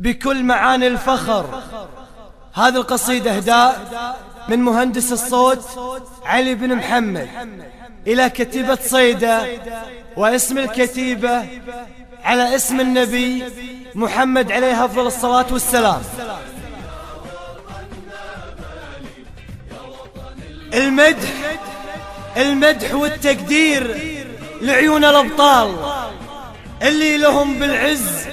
بكل معاني الفخر. هذه القصيدة إهداء من مهندس الصوت علي بن محمد إلى كتيبة صيدا، واسم الكتيبة على اسم النبي محمد عليه أفضل الصلاة والسلام. المدح والتقدير لعيون الأبطال اللي لهم بالعز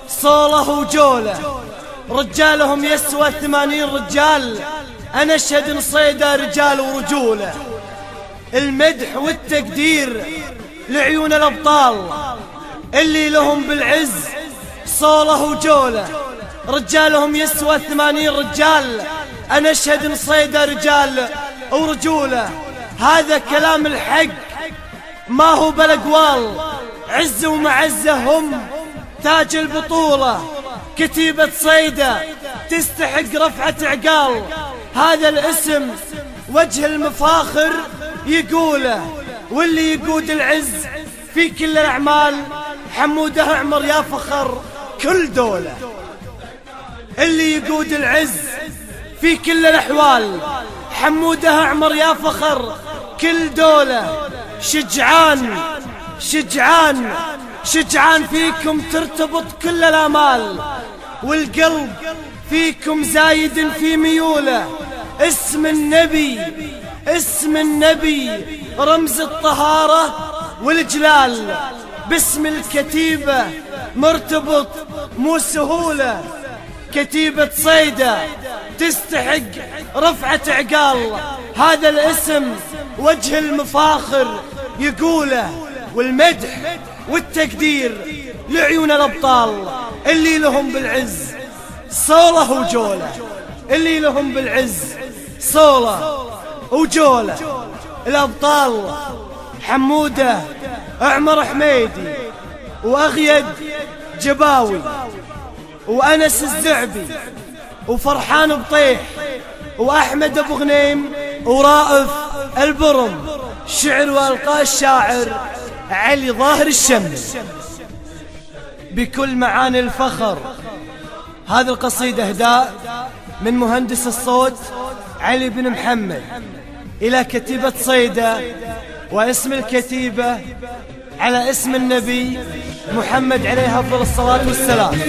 صولة وجولة، رجالهم يسوى 80 رجال، أنا أشهد إن صيدا رجال ورجولة. المدح والتقدير لعيون الأبطال اللي لهم بالعز صولة وجولة، رجالهم يسوى 80 رجال، أنا أشهد إن صيدا رجال ورجولة. هذا كلام الحق ما هو بالأقوال، عز ومعزة هم تاج البطولة. كتيبة صيدا تستحق رفعة عقال، هذا الاسم وجه المفاخر يقوله، واللي يقود العز في كل الأعمال حموده أعمر يا فخر كل دولة. اللي يقود العز في كل الأحوال حموده أعمر يا فخر كل دولة. شجعان شجعان شجعان فيكم ترتبط كل الآمال، والقلب فيكم زايد في ميوله. اسم النبي رمز الطهارة والجلال، باسم الكتيبة مرتبط مو سهولة. كتيبة صيدا تستحق رفعة عقال، هذا الاسم وجه المفاخر يقوله. والمدح والتقدير لعيون الأبطال اللي لهم بالعز صولة وجولة، اللي لهم بالعز صولة وجولة. الأبطال حموده أعمر حميدي، وأغيد جباوي، وأنس الزعبي، وفرحان بطيح، وأحمد أبو غنيم، ورائف البرم. شعر وألقاء الشاعر علي ظاهر الشمل. بكل معاني الفخر. هذه القصيدة إهداء من مهندس الصوت علي بن محمد إلى كتيبة صيدا، واسم الكتيبة على اسم النبي محمد عليه أفضل الصلاة والسلام.